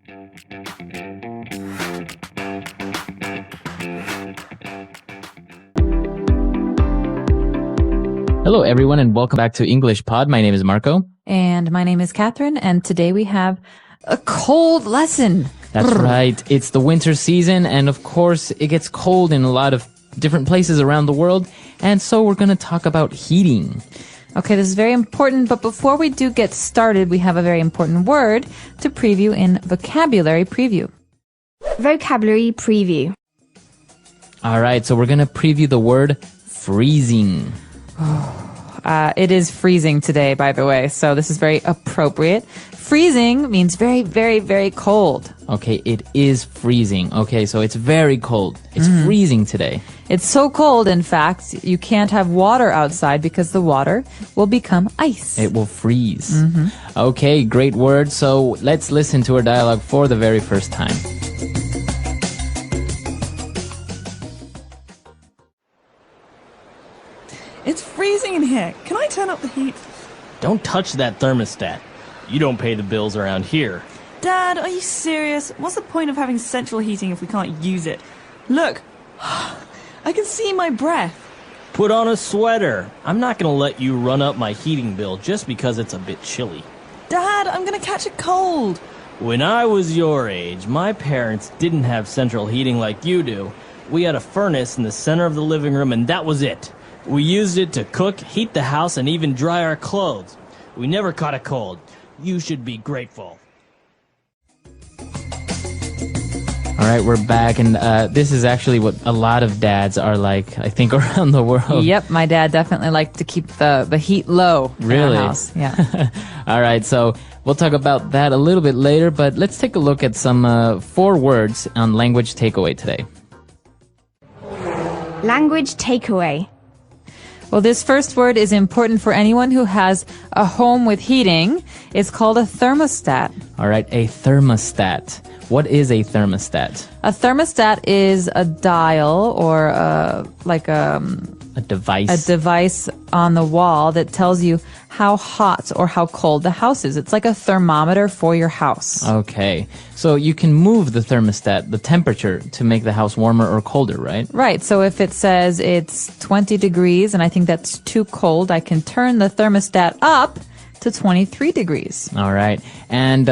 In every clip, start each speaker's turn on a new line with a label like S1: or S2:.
S1: Hello, everyone, and welcome back to English Pod. My name is Marco.
S2: And my name is Catherine, and today we have a cold lesson.
S1: That's right. It's the winter season, and of course, it gets cold in a lot of different places around the world, and so we're going to talk about heating.
S2: Okay, this is very important, but before we do get started, we have a very important word to preview in Vocabulary Preview.
S3: Vocabulary Preview.
S1: All right, so we're going to preview the word freezing.
S2: It is freezing today, by the way, so this is very appropriate. Freezing means very, very, very cold.
S1: Okay, it is freezing. Okay, so it's very cold. It's freezing today.
S2: It's so cold, in fact, you can't have water outside because the water will become ice.
S1: It will freeze. Okay, great word. So let's listen to our dialogue for the very first time.
S4: It's freezing in here. Can I turn up the heat?
S5: Don't touch that thermostat. You don't pay the bills around here.
S4: Dad, are you serious? What's the point of having central heating if we can't use it? Look, I can see my breath.
S5: Put on a sweater. I'm not going to let you run up my heating bill just because it's a bit chilly.
S4: Dad, I'm going to catch a cold.
S5: When I was your age, my parents didn't have central heating like you do. We had a furnace in the center of the living room, and that was it. We used it to cook, heat the house, and even dry our clothes. We never caught a cold. You should be grateful.
S1: All right, we're back, and this is actually what a lot of dads are like, I think, around the world.
S2: Yep, my dad definitely liked to keep the heat low
S1: Really?
S2: in our house. Yeah.
S1: All right, so we'll talk about that a little bit later, but let's take a look at some 4 words on language takeaway today.
S3: Language Takeaway.
S2: Well, this first word is important for anyone who has a home with heating. It's called a thermostat.
S1: All right, a thermostat. What is a thermostat?
S2: A thermostat is a dial or a
S1: device.
S2: A device on the wall that tells you how hot or how cold the house is. It's like a thermometer for your house.
S1: Okay, so you can move the thermostat, the temperature, to make the house warmer or colder, right?
S2: Right, so if it says it's 20 degrees and I think that's too cold, I can turn the thermostat up to 23 degrees.
S1: All right, and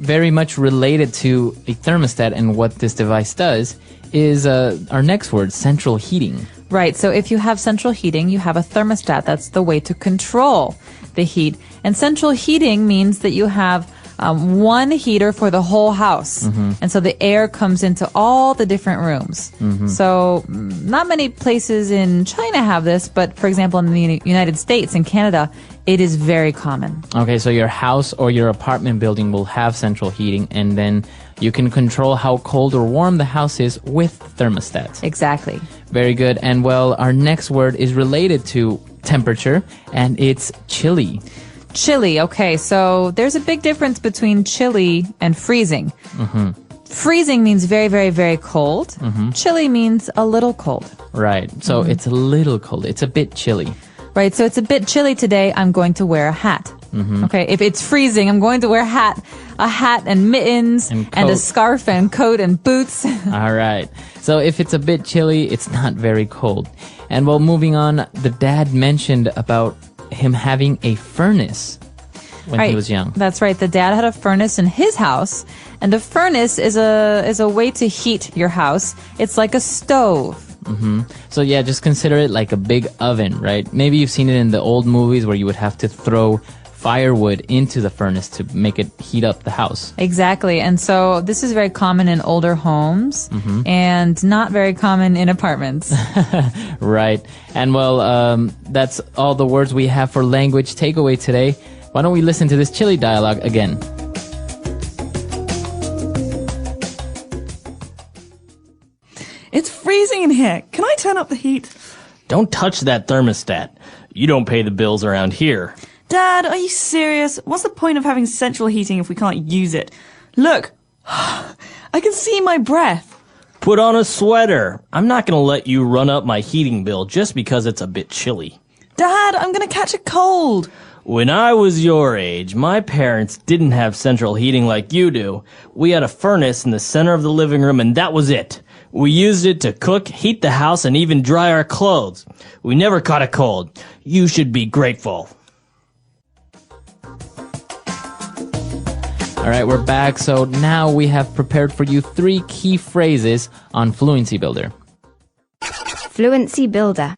S1: very much related to a thermostat and what this device does is our next word, central heating.
S2: Right, so if you have central heating, you have a thermostat. That's the way to control the heat. And central heating means that you have one heater for the whole house. And so the air comes into all the different rooms. So not many places in China have this, but for example, in the United States and Canada, it is very common.
S1: Okay, so your house or your apartment building will have central heating, and then you can control how cold or warm the house is with thermostats.
S2: Exactly.
S1: Very good. And well, our next word is related to temperature, and it's chilly.
S2: Chilly. Okay, so there's a big difference between chilly and freezing. Freezing means very, very, very cold. Chilly means a little cold.
S1: Right. So it's a little cold. It's a bit chilly.
S2: Right, so it's a bit chilly today. I'm going to wear a hat. Okay, if it's freezing, I'm going to wear a hat and mittens
S1: And
S2: and a
S1: coat.
S2: scarf and coat and boots.
S1: All right. So if it's a bit chilly, it's not very cold. And well, moving on, the dad mentioned about him having a furnace when he was young.
S2: That's right. The dad had a furnace in his house, and the furnace is a way to heat your house. It's like a stove.
S1: So yeah, just consider it like a big oven, right? Maybe you've seen it in the old movies where you would have to throw firewood into the furnace to make it heat up the house.
S2: Exactly. And so this is very common in older homes and not very common in apartments.
S1: Right. And well, that's all the words we have for language takeaway today. Why don't we listen to this chilly dialogue again?
S4: It's freezing in here. Can I turn up the heat?
S5: Don't touch that thermostat. You don't pay the bills around here.
S4: Dad, are you serious? What's the point of having central heating if we can't use it? Look, I can see my breath.
S5: Put on a sweater. I'm not going to let you run up my heating bill just because it's a bit chilly.
S4: Dad, I'm going to catch a cold.
S5: When I was your age, my parents didn't have central heating like you do. We had a furnace in the center of the living room, and that was it. We used it to cook, heat the house, and even dry our clothes. We never caught a cold. You should be grateful.
S1: All right, we're back. So now we have prepared for you 3 key phrases on Fluency Builder.
S3: Fluency builder.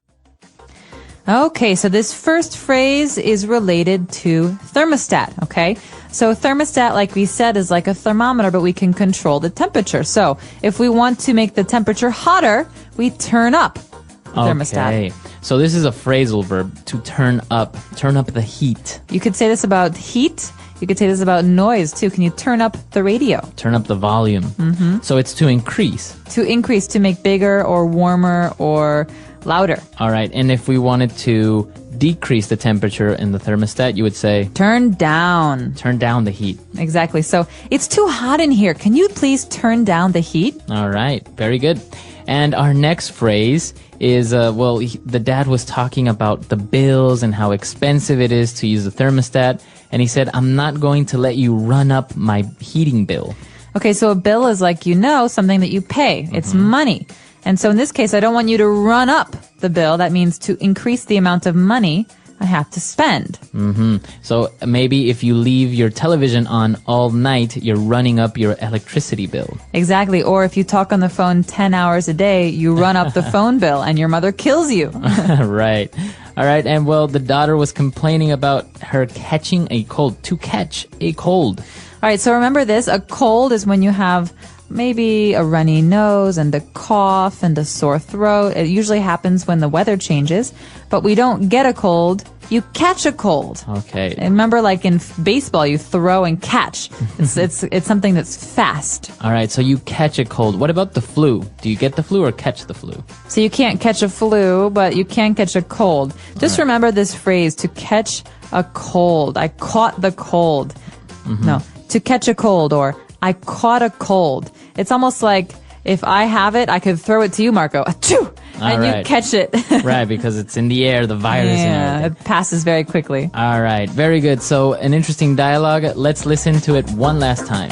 S2: Okay, so this first phrase is related to thermostat, okay? So thermostat, like we said, is like a thermometer, but we can control the temperature. So if we want to make the temperature hotter, we turn up the thermostat.
S1: Okay, so this is a phrasal verb, to turn up the heat.
S2: You could say this about heat. You could say this about noise, too. Can you turn up the radio?
S1: Turn up the volume. Mm-hmm. So it's to increase.
S2: To increase, to make bigger or warmer or louder.
S1: All right, and if we wanted to decrease the temperature in the thermostat, you would say
S2: turn down.
S1: Turn down the heat.
S2: Exactly. So it's too hot in here. Can you please turn down the heat?
S1: All right, very good. And our next phrase is, the dad was talking about the bills and how expensive it is to use the thermostat. And he said, I'm not going to let you run up my heating bill.
S2: Okay, so a bill is like, something that you pay. It's money. And so in this case, I don't want you to run up the bill. That means to increase the amount of money I have to spend.
S1: Mm-hmm. So maybe if you leave your television on all night, you're running up your electricity bill.
S2: Exactly. Or if you talk on the phone 10 hours a day, you run up the phone bill and your mother kills you.
S1: Right. All right. And the daughter was complaining about her catching a cold, to catch a cold.
S2: All right. So remember this. A cold is when you have maybe a runny nose and a cough and a sore throat. It usually happens when the weather changes, but we don't get a cold. You catch a cold.
S1: Okay.
S2: And remember, like in baseball, you throw and catch. It's something that's fast.
S1: All right. So you catch a cold. What about the flu? Do you get the flu or catch the flu?
S2: So you can't catch a flu, but you can catch a cold. Just remember this phrase, to catch a cold. I caught the cold. Mm-hmm. No, to catch a cold, or I caught a cold. It's almost like if I have it, I could throw it to you, Marco. Achoo! And you catch it.
S1: Right, because it's in the air, the virus and everything.
S2: It passes very quickly.
S1: All right, very good. So an interesting dialogue. Let's listen to it one last time.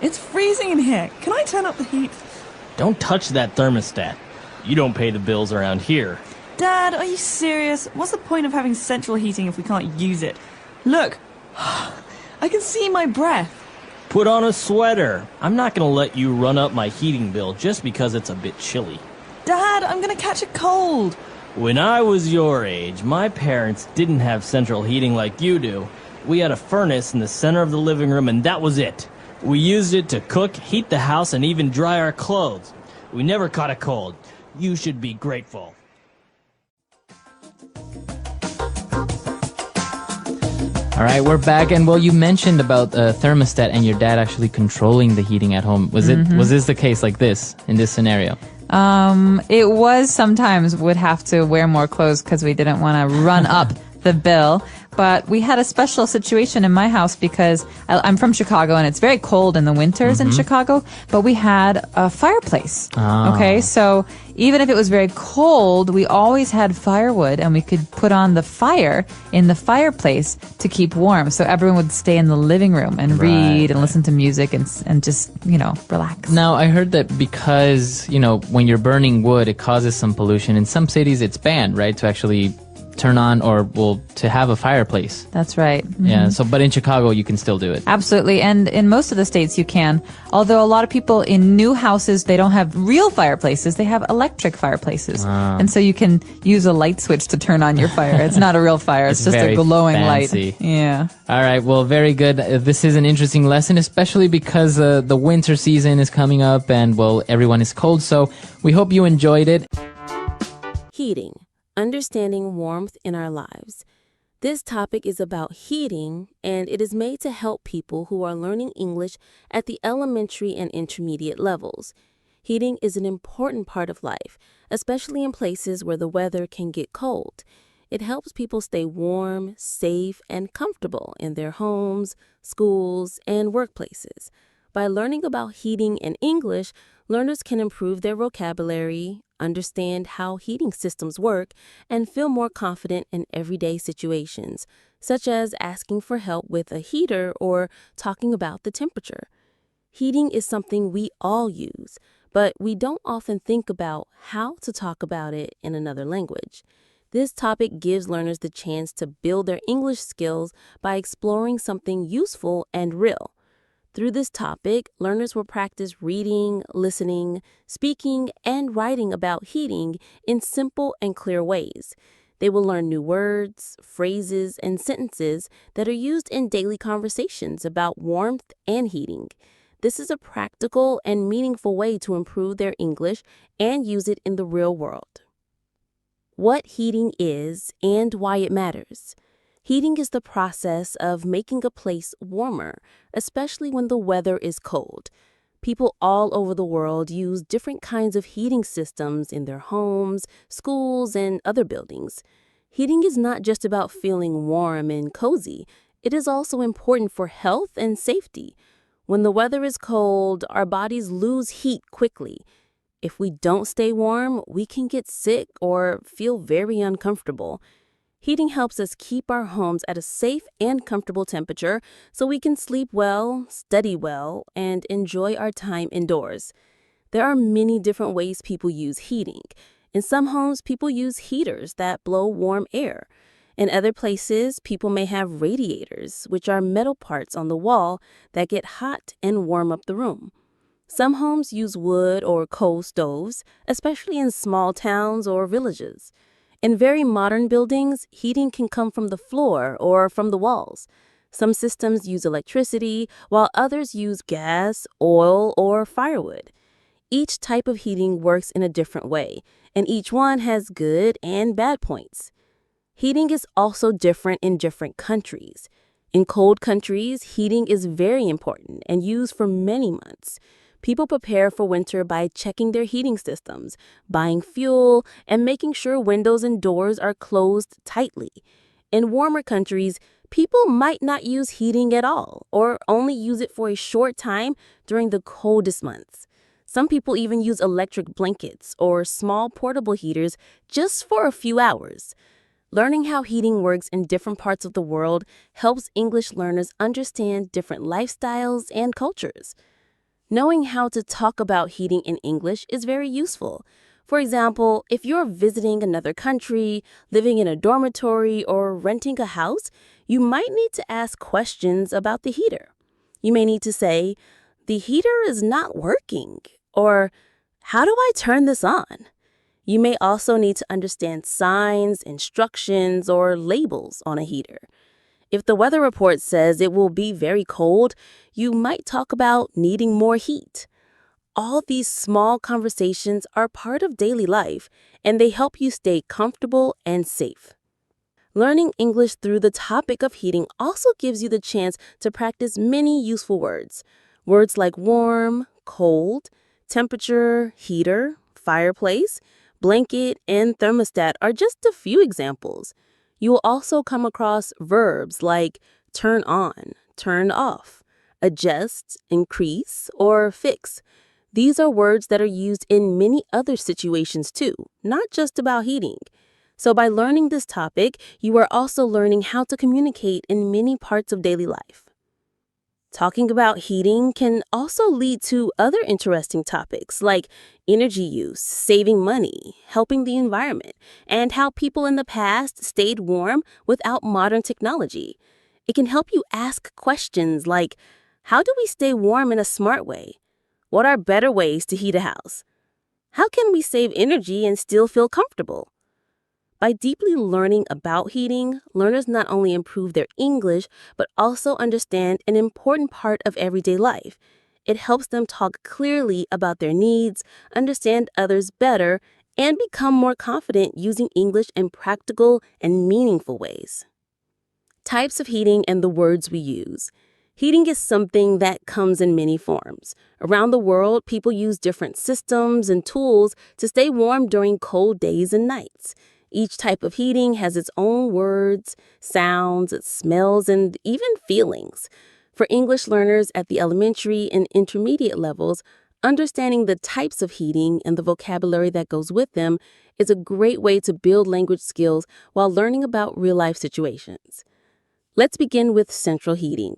S4: It's freezing in here. Can I turn up the heat?
S5: Don't touch that thermostat. You don't pay the bills around here.
S4: Dad, are you serious? What's the point of having central heating if we can't use it? Look, I can see my breath.
S5: Put on a sweater. I'm not going to let you run up my heating bill just because it's a bit chilly.
S4: Dad, I'm going to catch a cold.
S5: When I was your age, my parents didn't have central heating like you do. We had a furnace in the center of the living room, and that was it. We used it to cook, heat the house, and even dry our clothes. We never caught a cold. You should be grateful.
S1: All right, we're back, and you mentioned about thermostat and your dad actually controlling the heating at home. Was this the case like this in this scenario?
S2: It was. Sometimes would have to wear more clothes because we didn't want to run up the bill. But we had a special situation in my house because I'm from Chicago and it's very cold in the winters in Chicago, but we had a fireplace. Okay, so even if it was very cold, we always had firewood and we could put on the fire in the fireplace to keep warm. So everyone would stay in the living room and read and listen to music and just, relax.
S1: Now, I heard that because, when you're burning wood, it causes some pollution. In some cities, it's banned, right, to actually turn on to have a fireplace.
S2: That's right. Mm-hmm.
S1: Yeah. So, but in Chicago, you can still do it.
S2: Absolutely. And in most of the states, you can. Although a lot of people in new houses, they don't have real fireplaces. They have electric fireplaces. And so you can use a light switch to turn on your fire. It's not a real fire. It's just a glowing
S1: fancy
S2: light. Yeah.
S1: All right. Well, very good. This is an interesting lesson, especially because the winter season is coming up and, everyone is cold. So we hope you enjoyed it.
S6: Heating. Understanding warmth in our lives. This topic is about heating, and it is made to help people who are learning English at the elementary and intermediate levels. Heating is an important part of life, especially in places where the weather can get cold. It helps people stay warm, safe, and comfortable in their homes, schools, and workplaces. By learning about heating in English, learners can improve their vocabulary, understand how heating systems work, and feel more confident in everyday situations, such as asking for help with a heater or talking about the temperature. Heating is something we all use, but we don't often think about how to talk about it in another language. This topic gives learners the chance to build their English skills by exploring something useful and real. Through this topic, learners will practice reading, listening, speaking, and writing about heating in simple and clear ways. They will learn new words, phrases, and sentences that are used in daily conversations about warmth and heating. This is a practical and meaningful way to improve their English and use it in the real world. What heating is and why it matters. Heating is the process of making a place warmer, especially when the weather is cold. People all over the world use different kinds of heating systems in their homes, schools, and other buildings. Heating is not just about feeling warm and cozy. It is also important for health and safety. When the weather is cold, our bodies lose heat quickly. If we don't stay warm, we can get sick or feel very uncomfortable. Heating helps us keep our homes at a safe and comfortable temperature so we can sleep well, study well, and enjoy our time indoors. There are many different ways people use heating. In some homes, people use heaters that blow warm air. In other places, people may have radiators, which are metal parts on the wall that get hot and warm up the room. Some homes use wood or coal stoves, especially in small towns or villages. In very modern buildings, heating can come from the floor or from the walls. Some systems use electricity, while others use gas, oil, or firewood. Each type of heating works in a different way, and each one has good and bad points. Heating is also different in different countries. In cold countries, heating is very important and used for many months. People prepare for winter by checking their heating systems, buying fuel, and making sure windows and doors are closed tightly. In warmer countries, people might not use heating at all or only use it for a short time during the coldest months. Some people even use electric blankets or small portable heaters just for a few hours. Learning how heating works in different parts of the world helps English learners understand different lifestyles and cultures. Knowing how to talk about heating in English is very useful. For example, if you're visiting another country, living in a dormitory, or renting a house, you might need to ask questions about the heater. You may need to say, "The heater is not working," or "How do I turn this on?" You may also need to understand signs, instructions, or labels on a heater. If the weather report says it will be very cold, you might talk about needing more heat. All these small conversations are part of daily life, and they help you stay comfortable and safe. Learning English through the topic of heating also gives you the chance to practice many useful words. Words like warm, cold, temperature, heater, fireplace, blanket, and thermostat are just a few examples. You will also come across verbs like turn on, turn off, adjust, increase, or fix. These are words that are used in many other situations too, not just about heating. So by learning this topic, you are also learning how to communicate in many parts of daily life. Talking about heating can also lead to other interesting topics like energy use, saving money, helping the environment, and how people in the past stayed warm without modern technology. It can help you ask questions like, how do we stay warm in a smart way? What are better ways to heat a house? How can we save energy and still feel comfortable? By deeply learning about heating, learners not only improve their English, but also understand an important part of everyday life. It helps them talk clearly about their needs, understand others better, and become more confident using English in practical and meaningful ways. Types of heating and the words we use. Heating is something that comes in many forms. Around the world, people use different systems and tools to stay warm during cold days and nights. Each type of heating has its own words, sounds, smells, and even feelings. For English learners at the elementary and intermediate levels, understanding the types of heating and the vocabulary that goes with them is a great way to build language skills while learning about real-life situations. Let's begin with central heating.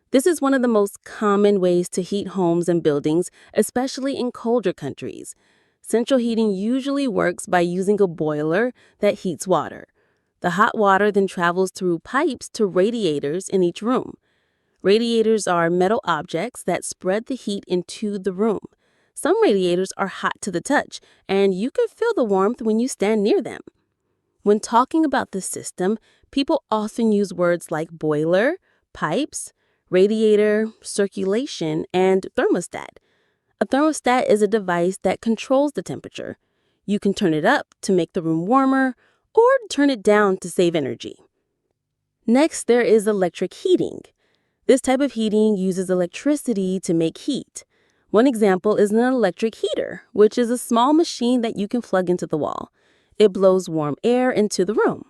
S6: This is one of the most common ways to heat homes and buildings, especially in colder countries. Central heating usually works by using a boiler that heats water. The hot water then travels through pipes to radiators in each room. Radiators are metal objects that spread the heat into the room. Some radiators are hot to the touch, and you can feel the warmth when you stand near them. When talking about this system, people often use words like boiler, pipes, radiator, circulation, and thermostat. A thermostat is a device that controls the temperature. You can turn it up to make the room warmer or turn it down to save energy. Next, there is electric heating. This type of heating uses electricity to make heat. One example is an electric heater, which is a small machine that you can plug into the wall. It blows warm air into the room.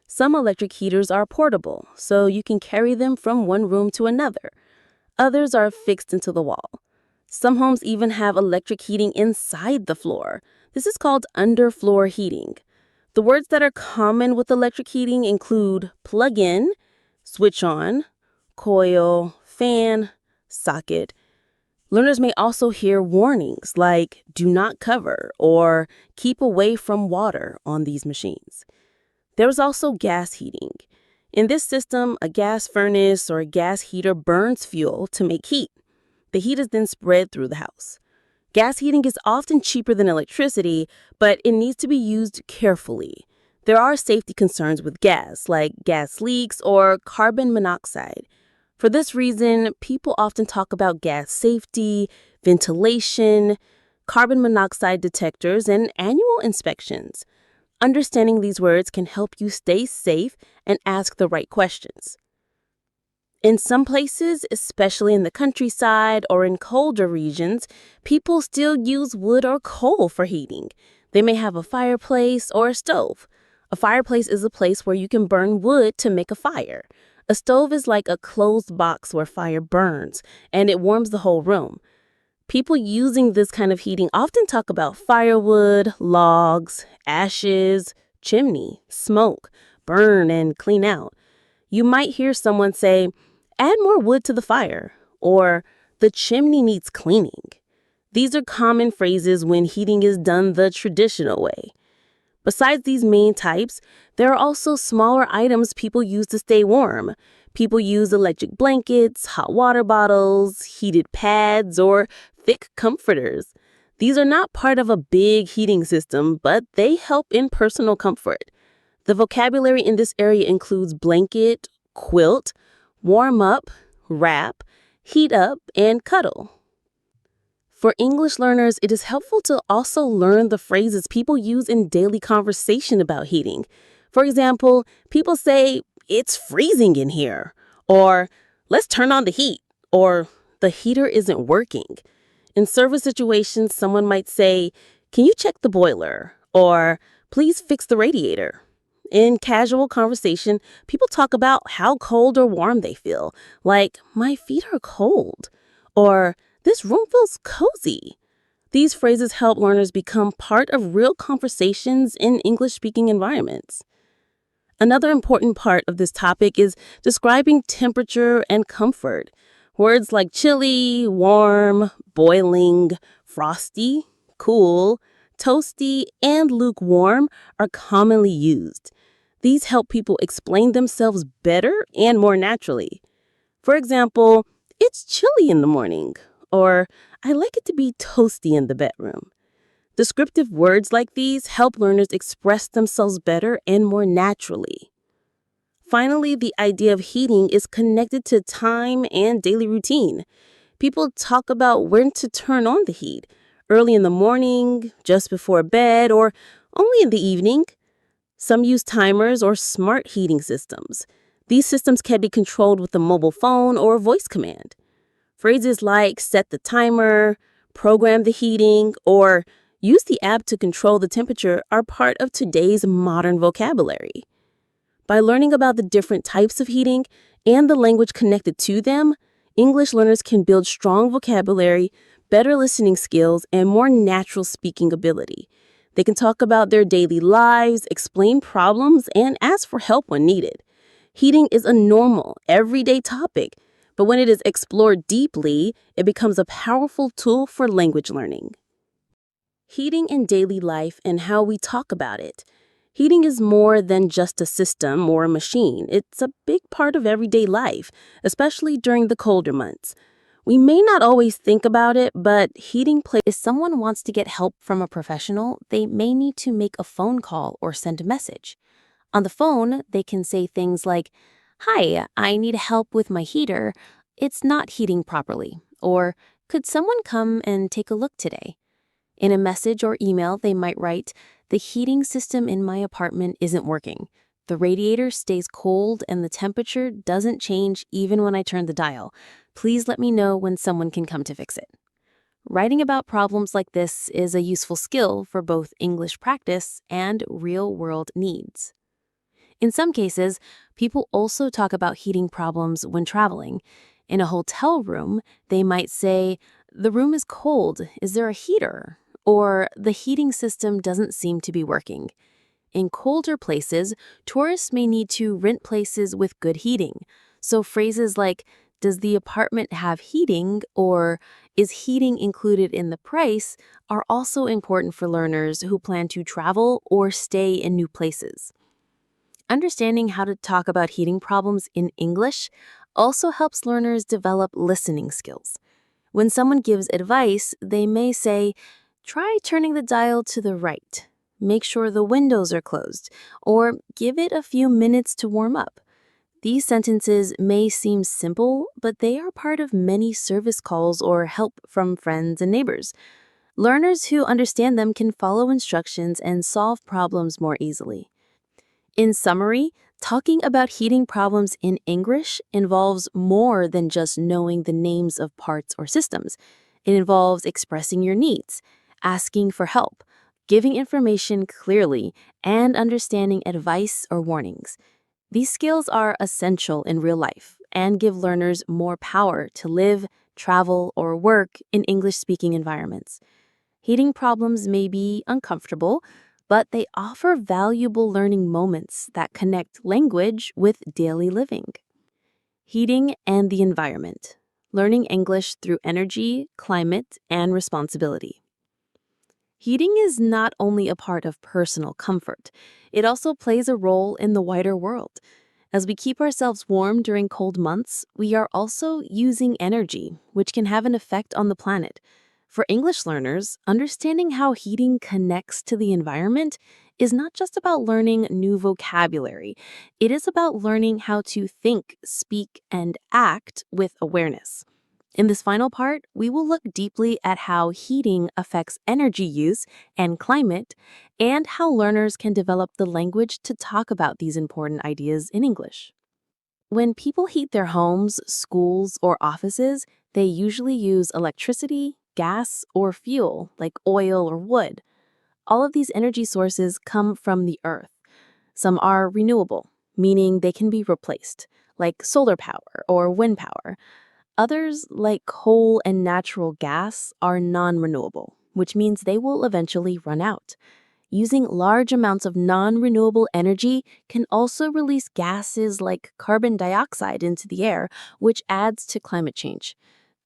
S6: Some electric heaters are portable, so you can carry them from one room to another. Others are fixed into the wall. Some homes even have electric heating inside the floor. This is called underfloor heating. The words that are common with electric heating include plug in, switch on, coil, fan, socket. Learners may also hear warnings like do not cover or keep away from water on these machines. There's also gas heating. In this system, a gas furnace or a gas heater burns fuel to make heat. The heat is then spread through the house. Gas heating is often cheaper than electricity, but it needs to be used carefully. There are safety concerns with gas, like gas leaks or carbon monoxide. For this reason, people often talk about gas safety, ventilation, carbon monoxide detectors, and annual inspections. Understanding these words can help you stay safe and ask the right questions. In some places, especially in the countryside or in colder regions, people still use wood or coal for heating. They may have a fireplace or a stove. A fireplace is a place where you can burn wood to make a fire. A stove is like a closed box where fire burns, and it warms the whole room. People using this kind of heating often talk about firewood, logs, ashes, chimney, smoke, burn, and clean out. You might hear someone say, add more wood to the fire, or the chimney needs cleaning. These are common phrases when heating is done the traditional way. Besides these main types, there are also smaller items people use to stay warm. People use electric blankets, hot water bottles, heated pads, or thick comforters. These are not part of a big heating system, but they help in personal comfort. The vocabulary in this area includes blanket, quilt, warm up, wrap, heat up, and cuddle. For English learners, it is helpful to also learn the phrases people use in daily conversation about heating. For example, people say, it's freezing in here, or let's turn on the heat, or the heater isn't working. In service situations, someone might say, can you check the boiler, or please fix the radiator. In casual conversation, people talk about how cold or warm they feel, like, my feet are cold, or this room feels cozy. These phrases help learners become part of real conversations in English-speaking environments. Another important part of this topic is describing temperature and comfort. Words like chilly, warm, boiling, frosty, cool, toasty, and lukewarm are commonly used. These help people explain themselves better and more naturally. For example, it's chilly in the morning, or I like it to be toasty in the bedroom. Descriptive words like these help learners express themselves better and more naturally. Finally, the idea of heating is connected to time and daily routine. People talk about when to turn on the heat, early in the morning, just before bed, or only in the evening. Some use timers or smart heating systems. These systems can be controlled with a mobile phone or a voice command. Phrases like set the timer, program the heating, or use the app to control the temperature are part of today's modern vocabulary. By learning about the different types of heating and the language connected to them, English learners can build strong vocabulary, better listening skills, and more natural speaking ability. They can talk about their daily lives, explain problems, and ask for help when needed. Heating is a normal, everyday topic, but when it is explored deeply, it becomes a powerful tool for language learning. Heating in daily life and how we talk about it. Heating is more than just a system or a machine. It's a big part of everyday life, especially during the colder months. We may not always think about it, but heating plays. If someone wants to get help from a professional, they may need to make a phone call or send a message. On the phone, they can say things like, "Hi, I need help with my heater. It's not heating properly." Or, "Could someone come and take a look today?" In a message or email, they might write, "The heating system in my apartment isn't working. The radiator stays cold and the temperature doesn't change even when I turn the dial. Please let me know when someone can come to fix it." Writing about problems like this is a useful skill for both English practice and real-world needs. In some cases, people also talk about heating problems when traveling. In a hotel room, they might say, "The room is cold. Is there a heater?" Or, "The heating system doesn't seem to be working." In colder places, tourists may need to rent places with good heating. So phrases like, "Does the apartment have heating?" or "Is heating included in the price?" are also important for learners who plan to travel or stay in new places. Understanding how to talk about heating problems in English also helps learners develop listening skills. When someone gives advice, they may say, "Try turning the dial to the right. Make sure the windows are closed," or "Give it a few minutes to warm up." These sentences may seem simple, but they are part of many service calls or help from friends and neighbors. Learners who understand them can follow instructions and solve problems more easily. In summary, talking about heating problems in English involves more than just knowing the names of parts or systems. It involves expressing your needs, asking for help, giving information clearly, and understanding advice or warnings. These skills are essential in real life and give learners more power to live, travel, or work in English-speaking environments. Heating problems may be uncomfortable, but they offer valuable learning moments that connect language with daily living. Heating and the environment. Learning English through energy, climate, and responsibility. Heating is not only a part of personal comfort, it also plays a role in the wider world. As we keep ourselves warm during cold months, we are also using energy, which can have an effect on the planet. For English learners, understanding how heating connects to the environment is not just about learning new vocabulary. It is about learning how to think, speak, and act with awareness. In this final part, we will look deeply at how heating affects energy use and climate, and how learners can develop the language to talk about these important ideas in English. When people heat their homes, schools, or offices, they usually use electricity, gas, or fuel like oil or wood. All of these energy sources come from the earth. Some are renewable, meaning they can be replaced, like solar power or wind power. Others, like coal and natural gas, are non-renewable, which means they will eventually run out. Using large amounts of non-renewable energy can also release gases like carbon dioxide into the air, which adds to climate change.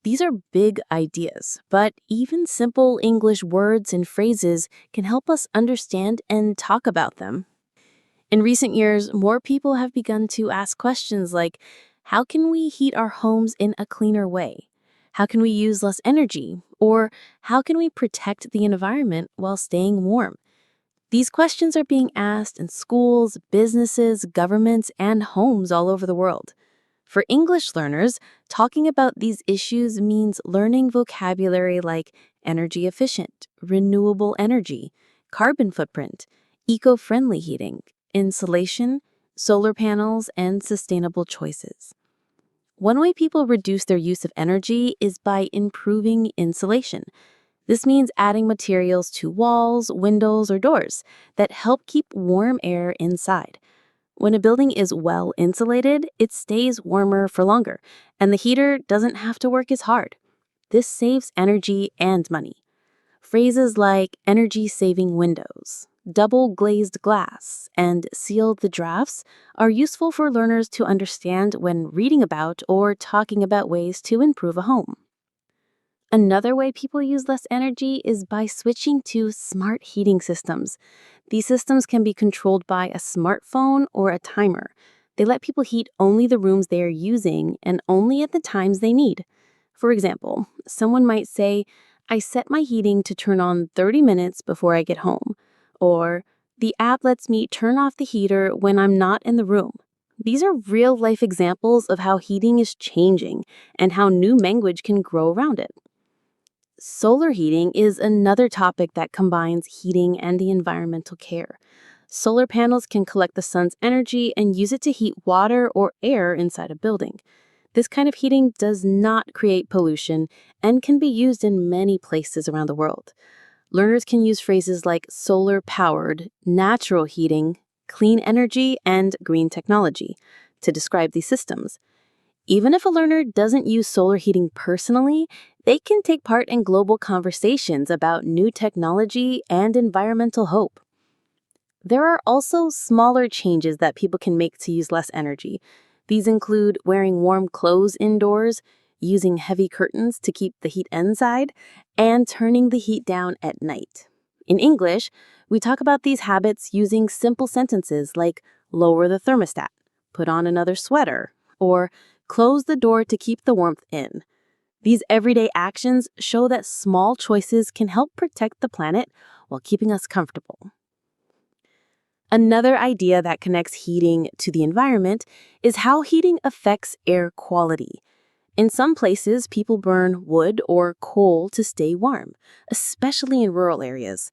S6: These are big ideas, but even simple English words and phrases can help us understand and talk about them. In recent years, more people have begun to ask questions like, how can we heat our homes in a cleaner way? How can we use less energy? Or how can we protect the environment while staying warm? These questions are being asked in schools, businesses, governments, and homes all over the world. For English learners, talking about these issues means learning vocabulary like energy efficient, renewable energy, carbon footprint, eco-friendly heating, insulation, solar panels, and sustainable choices. One way people reduce their use of energy is by improving insulation. This means adding materials to walls, windows, or doors that help keep warm air inside. When a building is well insulated, it stays warmer for longer, and the heater doesn't have to work as hard. This saves energy and money. Phrases like energy-saving windows, double-glazed glass, and seal the drafts are useful for learners to understand when reading about or talking about ways to improve a home. Another way people use less energy is by switching to smart heating systems. These systems can be controlled by a smartphone or a timer. They let people heat only the rooms they are using and only at the times they need. For example, someone might say, I set my heating to turn on 30 minutes before I get home. Or, the app lets me turn off the heater when I'm not in the room. These are real-life examples of how heating is changing and how new language can grow around it. Solar heating is another topic that combines heating and the environmental care. Solar panels can collect the sun's energy and use it to heat water or air inside a building. This kind of heating does not create pollution and can be used in many places around the world. Learners can use phrases like solar-powered, natural heating, clean energy, and green technology to describe these systems. Even if a learner doesn't use solar heating personally, they can take part in global conversations about new technology and environmental hope. There are also smaller changes that people can make to use less energy. These include wearing warm clothes indoors, using heavy curtains to keep the heat inside, and turning the heat down at night. In English, we talk about these habits using simple sentences like lower the thermostat, put on another sweater, or close the door to keep the warmth in. These everyday actions show that small choices can help protect the planet while keeping us comfortable. Another idea that connects heating to the environment is how heating affects air quality. In some places, people burn wood or coal to stay warm, especially in rural areas.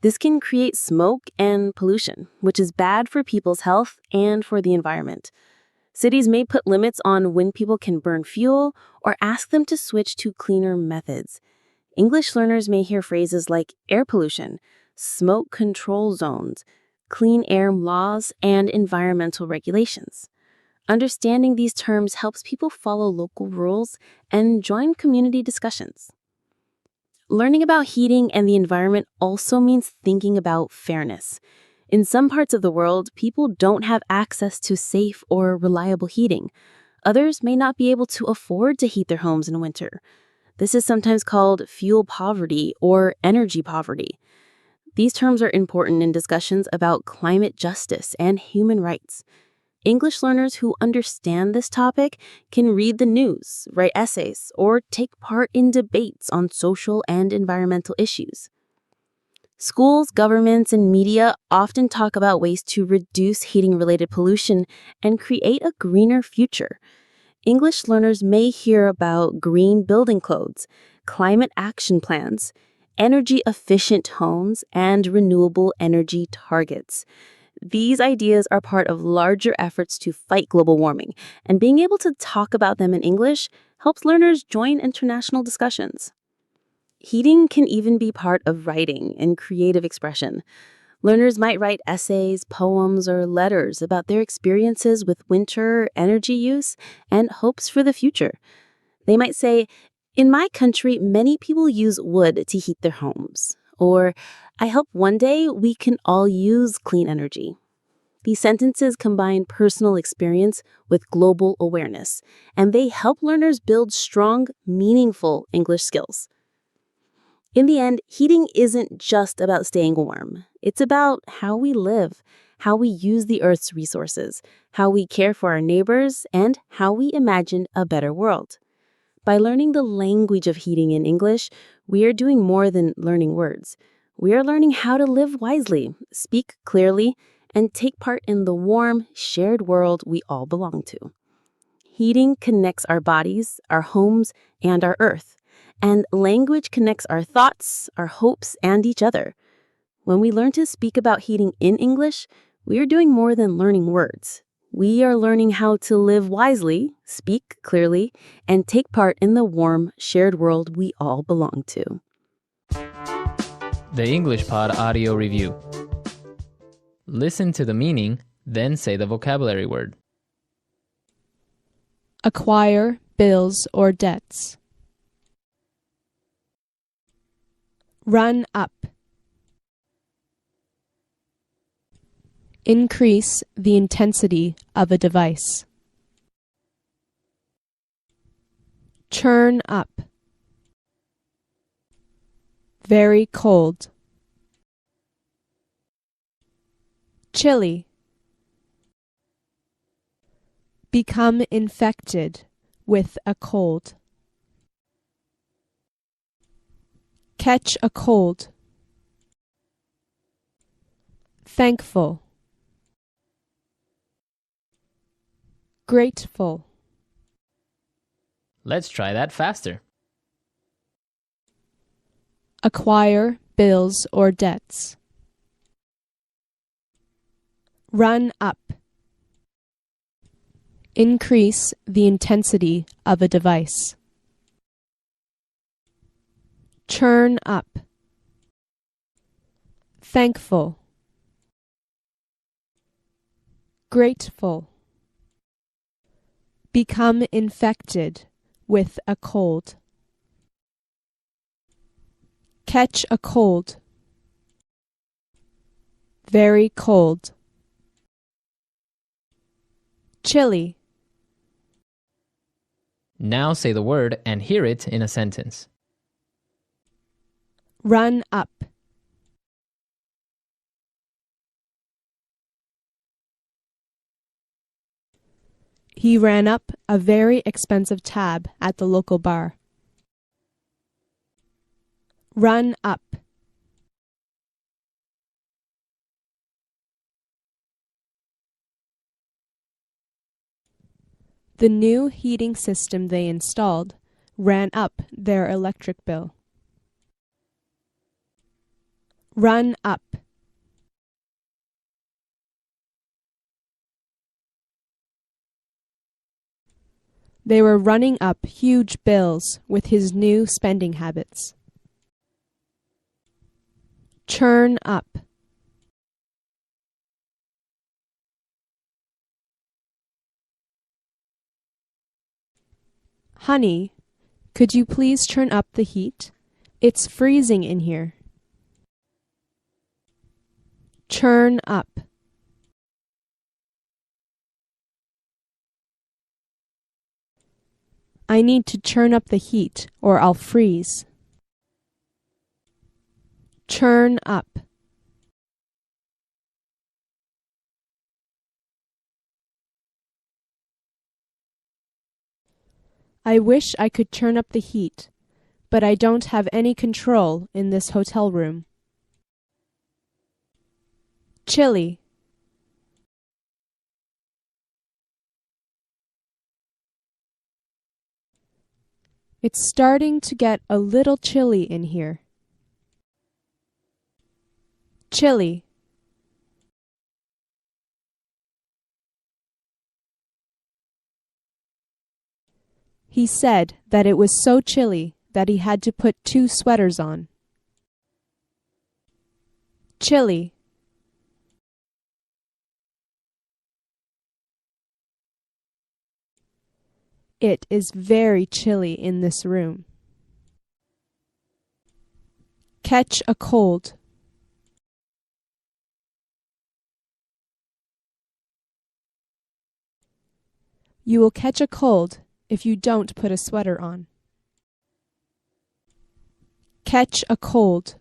S6: This can create smoke and pollution, which is bad for people's health and for the environment. Cities may put limits on when people can burn fuel or ask them to switch to cleaner methods. English learners may hear phrases like air pollution, smoke control zones, clean air laws, and environmental regulations. Understanding these terms helps people follow local rules and join community discussions. Learning about heating and the environment also means thinking about fairness. In some parts of the world, people don't have access to safe or reliable heating. Others may not be able to afford to heat their homes in winter. This is sometimes called fuel poverty or energy poverty. These terms are important in discussions about climate justice and human rights. English learners who understand this topic can read the news, write essays, or take part in debates on social and environmental issues. Schools, governments, and media often talk about ways to reduce heating-related pollution and create a greener future. English learners may hear about green building codes, climate action plans, energy-efficient homes, and renewable energy targets. These ideas are part of larger efforts to fight global warming, and being able to talk about them in English helps learners join international discussions. Heating can even be part of writing and creative expression. Learners might write essays, poems, or letters about their experiences with winter, energy use, and hopes for the future. They might say, in my country, many people use wood to heat their homes. Or, I hope one day we can all use clean energy. These sentences combine personal experience with global awareness, and they help learners build strong, meaningful English skills. In the end, heating isn't just about staying warm. It's about how we live, how we use the Earth's resources, how we care for our neighbors, and how we imagine a better world. By learning the language of heating in English, we are doing more than learning words. We are learning how to live wisely, speak clearly, and take part in the warm, shared world we all belong to. Heating connects our bodies, our homes, and our Earth. And language connects our thoughts, our hopes, and each other. When we learn to speak about heating in English, we are doing more than learning words. We are learning how to live wisely, speak clearly, and take part in the warm, shared world we all belong to.
S1: The English Pod Audio Review. Listen to the meaning, Then say the vocabulary word.
S7: Acquire bills or debts. Run up. Increase the intensity of a device. Churn up. Very cold. Chilly. Become infected with a cold. Catch a cold. Thankful. Grateful.
S1: Let's try that faster.
S7: Acquire bills or debts. Run up. Increase the intensity of a device. Churn up. Thankful. Grateful. Become infected with a cold. Catch a cold. Very cold. Chilly.
S1: Now say the word and hear it in a sentence.
S7: Run up. He ran up a very expensive tab at the local bar. Run up. The new heating system they installed ran up their electric bill. Run up. They were running up huge bills with his new spending habits. Churn up. Honey, could you please turn up the heat? It's freezing in here. Churn up. I need to turn up the heat or I'll freeze. Churn up. I wish I could turn up the heat, but I don't have any control in this hotel room. Chilly. It's starting to get a little chilly in here. Chilly. He said that it was so chilly that he had to put 2 sweaters on. Chilly. It is very chilly in this room. Catch a cold. You will catch a cold if you don't put a sweater on. Catch a cold.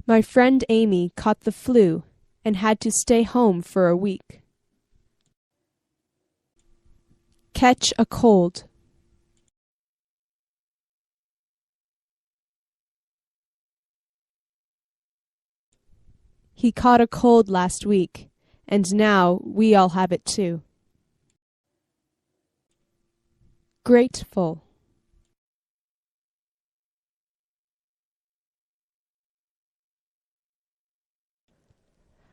S7: My friend Amy caught the flu and had to stay home for a week. Catch a cold. He caught a cold last week, and now we all have it too. Grateful.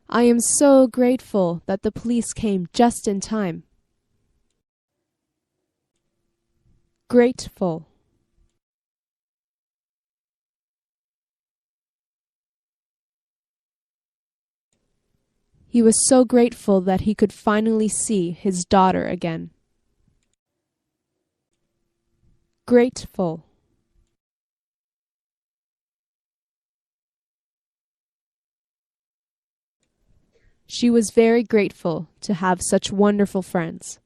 S7: I am so grateful that the police came just in time. Grateful. He was so grateful that he could finally see his daughter again. Grateful. She was very grateful to have such wonderful friends.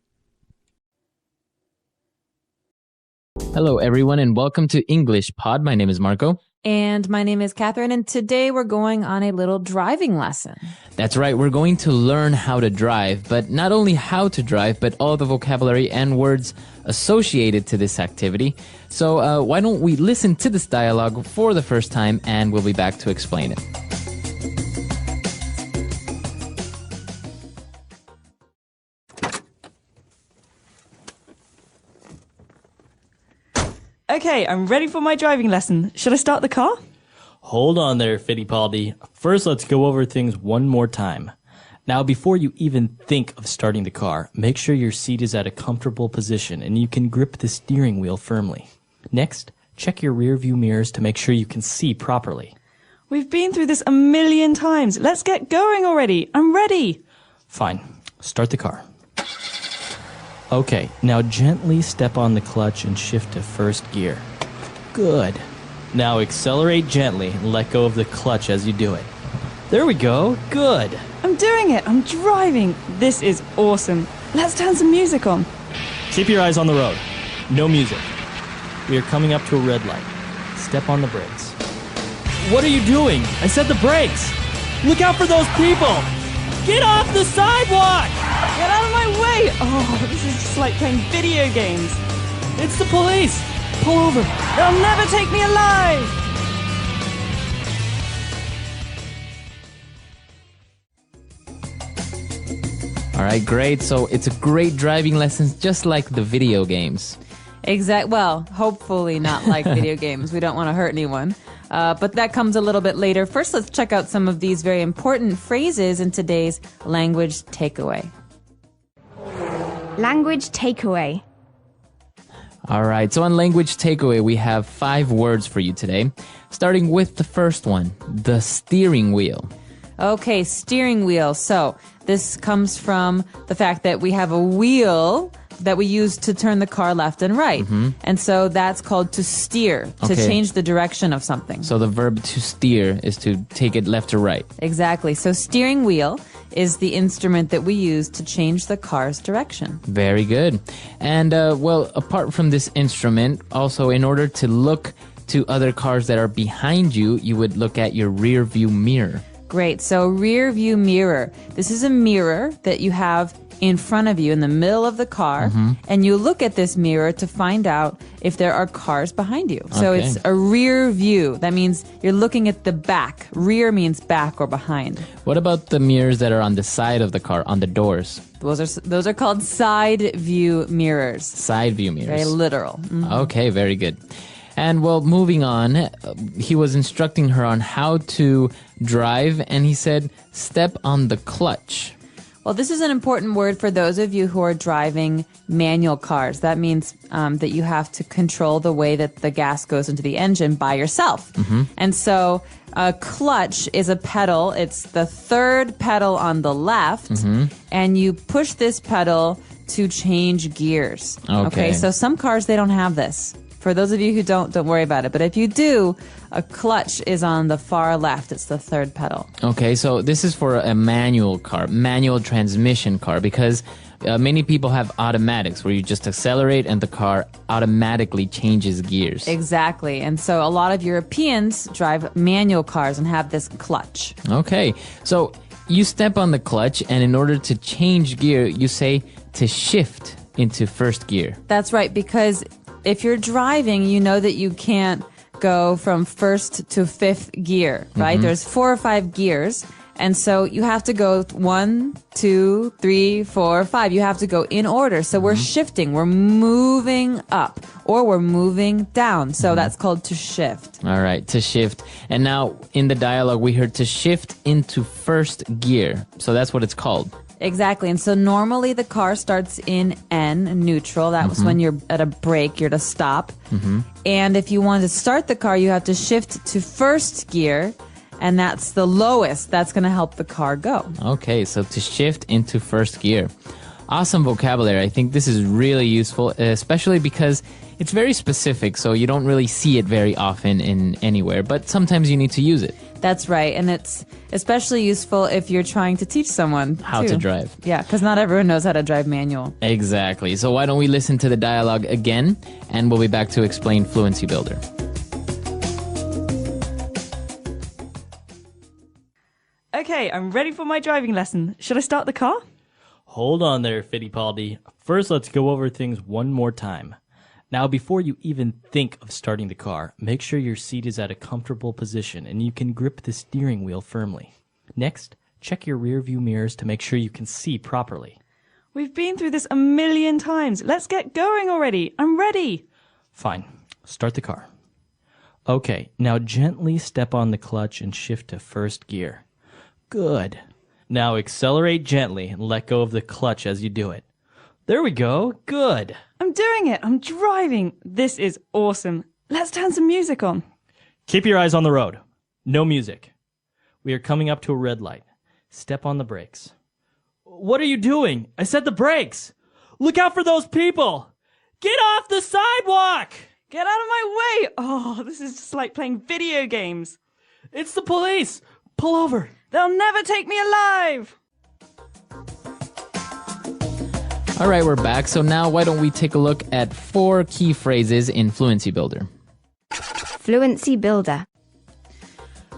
S1: Hello, everyone, and welcome to English Pod. My name is Marco.
S2: And my name is Catherine, and today we're going on a little driving lesson.
S1: That's right. We're going to learn how to drive, but not only how to drive, but all the vocabulary and words associated to this activity. So why don't we listen to this dialogue for the first time, and we'll be back to explain it.
S4: Okay, I'm ready for my driving lesson. Should I start the car?
S5: Hold on there, Fittipaldi. First, let's go over things one more time. Now, before you even think of starting the car, make sure your seat is at a comfortable position and you can grip the steering wheel firmly. Next, check your rear view mirrors to make sure you can see properly.
S4: We've been through this a million times. Let's get going already. I'm ready.
S5: Fine. Start the car. Okay, now gently step on the clutch and shift to first gear. Good. Now accelerate gently and let go of the clutch as you do it. There we go. Good.
S4: I'm doing it. I'm driving. This is awesome. Let's turn some music on.
S5: Keep your eyes on the road. No music. We are coming up to a red light. Step on the brakes. What are you doing? I said the brakes. Look out for those people. Get off the sidewalk.
S4: Get out of my way! Oh, this is just like playing video games.
S5: It's the police. Pull over.
S4: They'll never take me alive!
S1: All right, great. So it's a great driving lesson, just like the video games.
S2: Well, hopefully not like video games. We don't want to hurt anyone. But that comes a little bit later. First, let's check out some of these very important phrases in today's language takeaway.
S3: Language takeaway.
S1: All right, so on language takeaway, we have 5 words for you today, starting with the first one, the steering wheel.
S2: Okay, steering wheel. So this comes from the fact that we have a wheel that we use to turn the car left and right. Mm-hmm. And so that's called to steer, to change the direction of something.
S1: So the verb to steer is to take it left or right.
S2: Exactly. So steering wheel is the instrument that we use to change the car's direction.
S1: Very good. And, apart from this instrument, also in order to look to other cars that are behind you, you would look at your rear view mirror.
S2: Great. So rear view mirror. This is a mirror that you have in front of you in the middle of the car, and you look at this mirror to find out if there are cars behind you. So it's a rear view. That means you're looking at the back. Rear means back or behind.
S1: What about the mirrors that are on the side of the car, on the doors?
S2: Those are called side view mirrors.
S1: Side view mirrors.
S2: Very literal. Mm-hmm.
S1: Okay, very good. And moving on, he was instructing her on how to drive, and he said, step on the clutch.
S2: Well, this is an important word for those of you who are driving manual cars. That means that you have to control the way that the gas goes into the engine by yourself. Mm-hmm. And so a clutch is a pedal. It's the third pedal on the left, and you push this pedal to change gears. Okay, so some cars, they don't have this. For those of you who don't worry about it. But if you do, a clutch is on the far left. It's the third pedal. Okay, so this is for a manual car, manual transmission car, because many people have automatics where you just accelerate and the car automatically changes gears. Exactly. And so a lot of Europeans drive manual cars and have this clutch. Okay, so you step on the clutch, and in order to change gear, you say to shift into first gear. That's right, because if you're driving, you know that you can't go from first to fifth gear, right? Mm-hmm. There's 4 or 5 gears. And so you have to go 1, 2, 3, 4, 5. You have to go in order. So we're shifting. We're moving up or we're moving down. So that's called to shift. All right, to shift. And now in the dialogue, we heard to shift into first gear. So that's what it's called. Exactly. And so normally the car starts in N, neutral. That was when you're at a brake, you're to stop. And if you want to start the car, you have to shift to first gear. and that's the lowest. That's going to help the car go.
S1: Okay, so to shift into first gear. Awesome vocabulary. I think this is really useful, especially because it's very specific, so you don't really see it very often in anywhere, but sometimes you need to use it.
S2: That's right, and it's especially useful if you're trying to teach someone
S1: How to drive.
S2: Yeah, because not everyone knows how to drive manual.
S1: Exactly. So why don't we listen to the dialogue again, and we'll be back to explain Fluency Builder.
S4: Okay, I'm ready for my driving lesson. Should I start the car?
S5: Hold on there, Fittipaldi. First, let's go over things one more time. Now, before you even think of starting the car, make sure your seat is at a comfortable position and you can grip the steering wheel firmly. Next, check your rear view mirrors to make sure you can see properly.
S4: We've been through this a million times. Let's get going already. I'm ready.
S5: Fine. Start the car. Okay, now gently step on the clutch and shift to first gear. Good. Now accelerate gently and let go of the clutch as you do it. There we go. Good.
S4: I'm doing it. I'm driving. This is awesome. Let's turn some music on.
S5: Keep your eyes on the road. No music. We are coming up to a red light. Step on the brakes. What are you doing? I said the brakes. Look out for those people. Get off the sidewalk.
S4: Get out of my way. Oh, this is just like playing video games.
S5: It's the police. Pull over.
S4: They'll never take me alive.
S1: All right, we're back. So now why don't we take a look at 4 key phrases in Fluency Builder.
S3: Fluency Builder.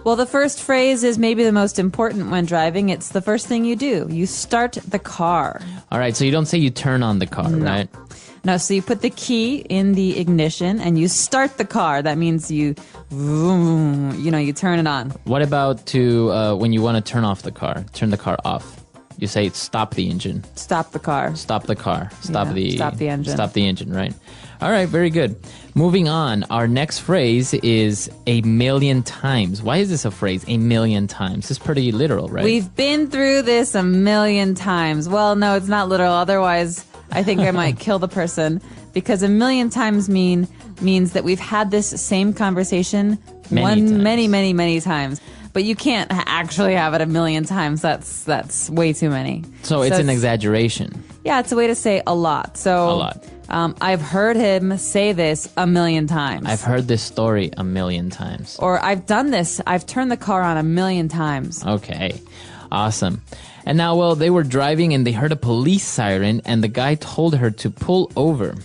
S2: Well, the first phrase is maybe the most important when driving. It's the first thing you do. You start the car.
S1: All right, so you don't say you turn on the car, right?
S2: No, so you put the key in the ignition and you start the car. That means you turn it on.
S1: What about when you want to turn off the car, turn the car off? You say stop the engine.
S2: Stop the car.
S1: Stop the car. Stop
S2: Yeah,
S1: the
S2: stop the engine.
S1: Stop the engine, right? All right, very good. Moving on, our next phrase is a million times. Why is this a phrase, a million times? It's pretty literal, right?
S2: We've been through this a million times. Well, no, it's not literal. Otherwise, I think I might kill the person, because a million times means that we've had this same conversation many times. But you can't actually have it a million times. That's way too many.
S1: So it's an exaggeration.
S2: Yeah, it's a way to say a lot. So
S1: A lot.
S2: I've heard him say this a million times.
S1: I've heard this story a million times.
S2: Or I've done this. I've turned the car on a million times.
S1: Okay, awesome. And now, well, they were driving and they heard a police siren and the guy told her to pull over.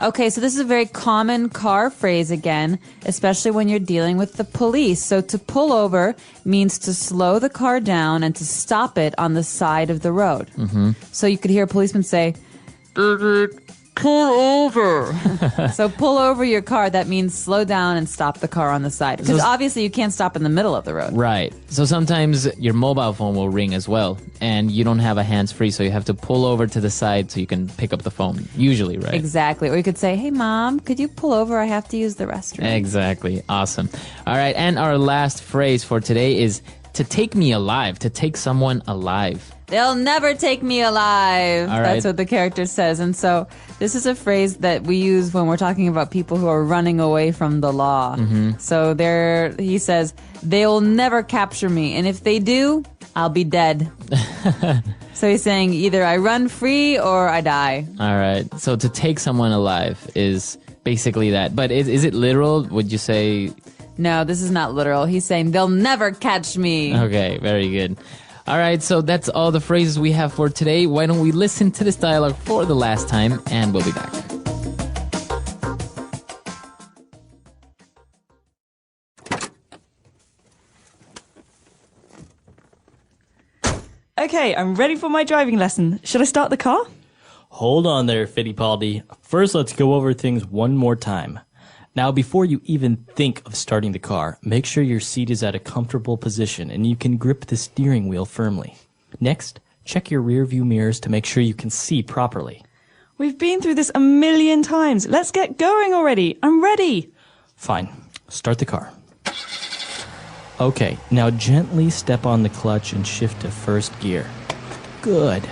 S2: Okay, so this is a very common car phrase again, especially when you're dealing with the police. So to pull over means to slow the car down and to stop it on the side of the road. Mm-hmm. So you could hear a policeman say, pull over. So pull over your car, that means slow down and stop the car on the side. Because obviously you can't stop in the middle of the road.
S1: Right. So sometimes your mobile phone will ring as well, and you don't have a hands-free, so you have to pull over to the side so you can pick up the phone, usually, right?
S2: Exactly. Or you could say, hey, Mom, could you pull over? I have to use the restroom.
S1: Exactly. Awesome. All right, and our last phrase for today is to take me alive, to take someone alive.
S2: They'll never take me alive.
S1: All right.
S2: That's what the character says. And so this is a phrase that we use when we're talking about people who are running away from the law. Mm-hmm. So he says, they'll never capture me. And if they do, I'll be dead. So he's saying either I run free or I die.
S1: All right. So to take someone alive is basically that. But is it literal? Would you say?
S2: No, this is not literal. He's saying they'll never catch me.
S1: Okay, very good. All right, so that's all the phrases we have for today. Why don't we listen to this dialogue for the last time, and we'll be back.
S4: Okay, I'm ready for my driving lesson. Should I start the car?
S5: Hold on there, Fittipaldi. First, let's go over things one more time. Now, before you even think of starting the car, make sure your seat is at a comfortable position and you can grip the steering wheel firmly. Next, check your rear view mirrors to make sure you can see properly.
S4: We've been through this a million times. Let's get going already. I'm ready.
S5: Fine. Start the car. Okay, now gently step on the clutch and shift to first gear. Good.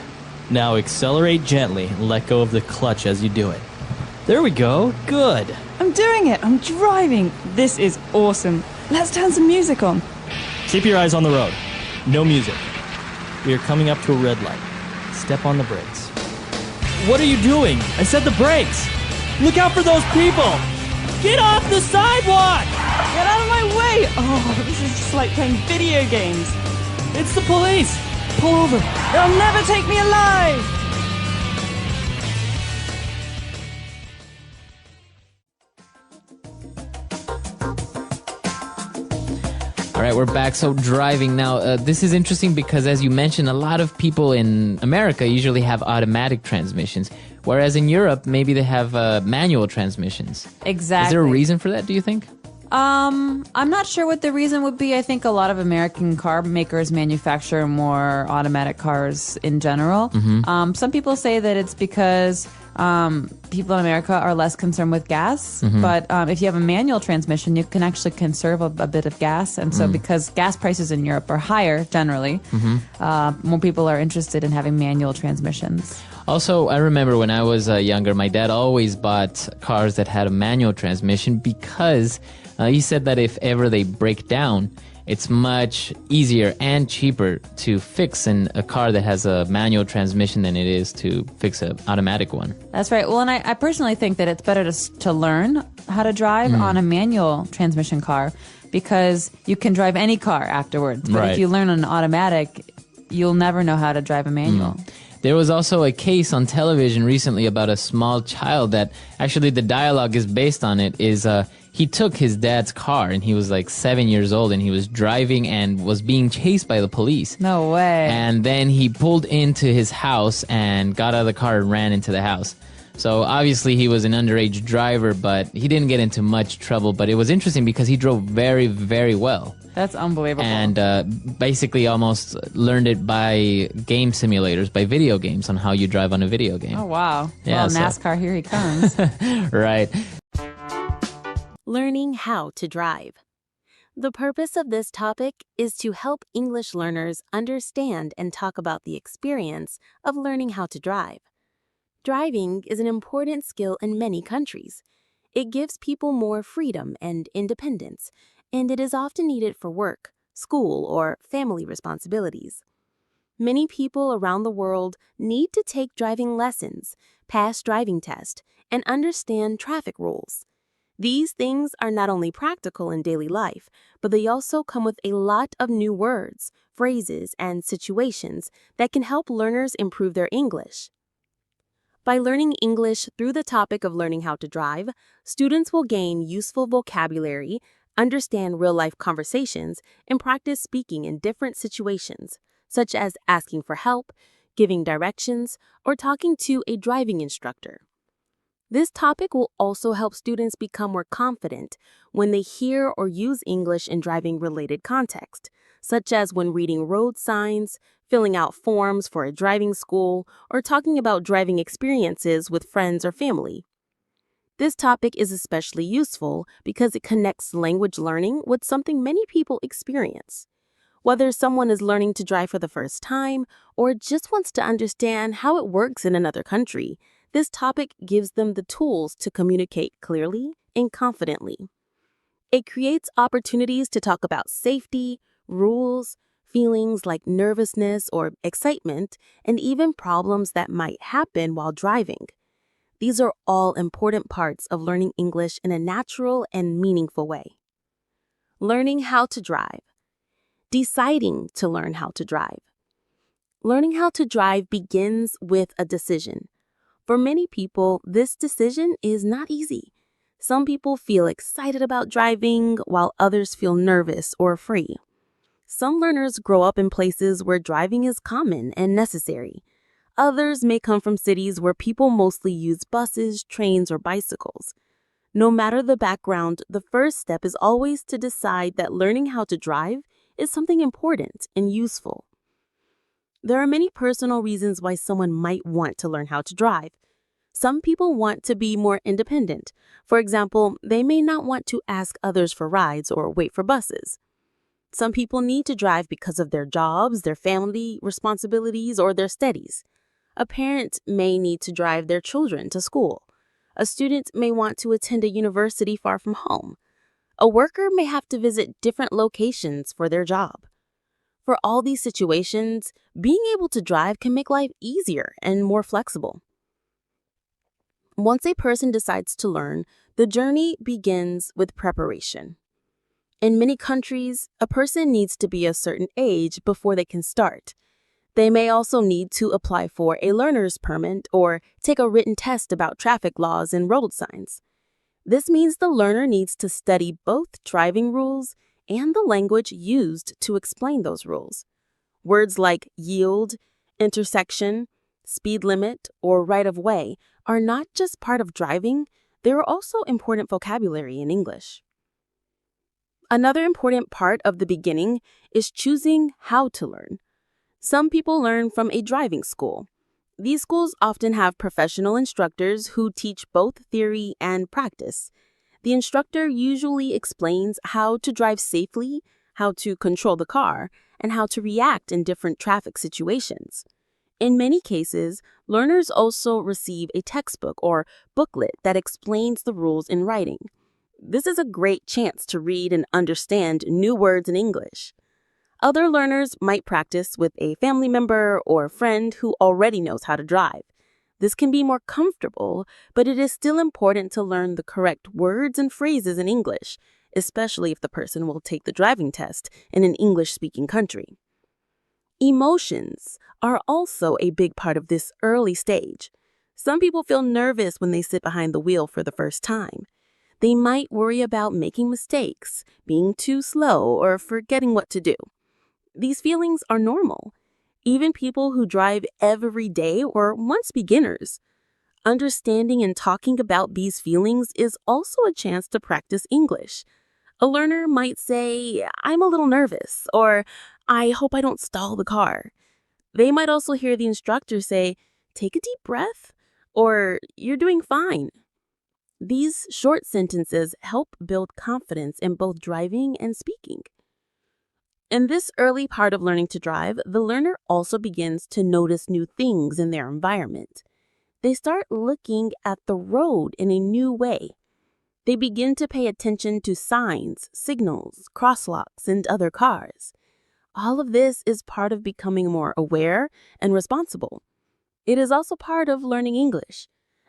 S5: Now accelerate gently and let go of the clutch as you do it. There we go. Good.
S4: I'm doing it. I'm driving. This is awesome. Let's turn some music on.
S5: Keep your eyes on the road. No music. We are coming up to a red light. Step on the brakes. What are you doing? I said the brakes. Look out for those people. Get off the sidewalk.
S4: Get out of my way! Oh, this is just like playing video games.
S5: It's the police. Pull over.
S4: They'll never take me alive!
S1: All right, we're back. So driving now, this is interesting because as you mentioned, a lot of people in America usually have automatic transmissions, whereas in Europe, maybe they have manual transmissions.
S2: Exactly.
S1: Is there a reason for that, do you think?
S2: I'm not sure what the reason would be. I think a lot of American car makers manufacture more automatic cars in general. Some people say that it's because people in America are less concerned with gas. But if you have a manual transmission, you can actually conserve a bit of gas. And so because gas prices in Europe are higher generally, more people are interested in having manual transmissions.
S1: Also, I remember when I was younger, my dad always bought cars that had a manual transmission because he said that if ever they break down, it's much easier and cheaper to fix a car that has a manual transmission than it is to fix an automatic one.
S2: That's right. Well, and I personally think that it's better to learn how to drive on a manual transmission car because you can drive any car afterwards. But if you learn an automatic, you'll never know how to drive a manual.
S1: There was also a case on television recently about a small child that actually the dialogue is based on it is he took his dad's car and he was like 7 years old and he was driving and was being chased by the police.
S2: No way.
S1: And then he pulled into his house and got out of the car and ran into the house. So obviously he was an underage driver, but he didn't get into much trouble. But it was interesting because he drove very, very well.
S2: That's unbelievable.
S1: And basically almost learned it by game simulators, by video games, on how you drive on a video game.
S2: Oh, wow.
S1: Yeah,
S2: well, NASCAR, here he comes.
S1: Right.
S6: Learning how to drive. The purpose of this topic is to help English learners understand and talk about the experience of learning how to drive. Driving is an important skill in many countries. It gives people more freedom and independence, and it is often needed for work, school, or family responsibilities. Many people around the world need to take driving lessons, pass driving tests, and understand traffic rules. These things are not only practical in daily life, but they also come with a lot of new words, phrases, and situations that can help learners improve their English. By learning English through the topic of learning how to drive, students will gain useful vocabulary, understand real-life conversations, and practice speaking in different situations, such as asking for help, giving directions, or talking to a driving instructor. This topic will also help students become more confident when they hear or use English in driving-related context, such as when reading road signs, filling out forms for a driving school, or talking about driving experiences with friends or family. This topic is especially useful because it connects language learning with something many people experience. Whether someone is learning to drive for the first time or just wants to understand how it works in another country, this topic gives them the tools to communicate clearly and confidently. It creates opportunities to talk about safety, rules, feelings like nervousness or excitement, and even problems that might happen while driving. These are all important parts of learning English in a natural and meaningful way. Learning how to drive. Deciding to learn how to drive. Learning how to drive begins with a decision. For many people, this decision is not easy. Some people feel excited about driving, while others feel nervous or afraid. Some learners grow up in places where driving is common and necessary. Others may come from cities where people mostly use buses, trains, or bicycles. No matter the background, the first step is always to decide that learning how to drive is something important and useful. There are many personal reasons why someone might want to learn how to drive. Some people want to be more independent. For example, they may not want to ask others for rides or wait for buses. Some people need to drive because of their jobs, their family responsibilities, or their studies. A parent may need to drive their children to school. A student may want to attend a university far from home. A worker may have to visit different locations for their job. For all these situations, being able to drive can make life easier and more flexible. Once a person decides to learn, the journey begins with preparation. In many countries, a person needs to be a certain age before they can start. They may also need to apply for a learner's permit or take a written test about traffic laws and road signs. This means the learner needs to study both driving rules and the language used to explain those rules. Words like yield, intersection, speed limit, or right of way are not just part of driving, they are also important vocabulary in English. Another important part of the beginning is choosing how to learn. Some people learn from a driving school. These schools often have professional instructors who teach both theory and practice. The instructor usually explains how to drive safely, how to control the car, and how to react in different traffic situations. In many cases, learners also receive a textbook or booklet that explains the rules in writing. This is a great chance to read and understand new words in English. Other learners might practice with a family member or friend who already knows how to drive. This can be more comfortable, but it is still important to learn the correct words and phrases in English, especially if the person will take the driving test in an English-speaking country. Emotions are also a big part of this early stage. Some people feel nervous when they sit behind the wheel for the first time. They might worry about making mistakes, being too slow, or forgetting what to do. These feelings are normal. Even people who drive every day were once beginners. Understanding and talking about these feelings is also a chance to practice English. A learner might say, "I'm a little nervous," or "I hope I don't stall the car." They might also hear the instructor say, "Take a deep breath," or "You're doing fine." These short sentences help build confidence in both driving and speaking. In this early part of learning to drive, the learner also begins to notice new things in their environment. They start looking at the road in a new way. They begin to pay attention to signs, signals, crosswalks, and other cars. All of this is part of becoming more aware and responsible. It is also part of learning English.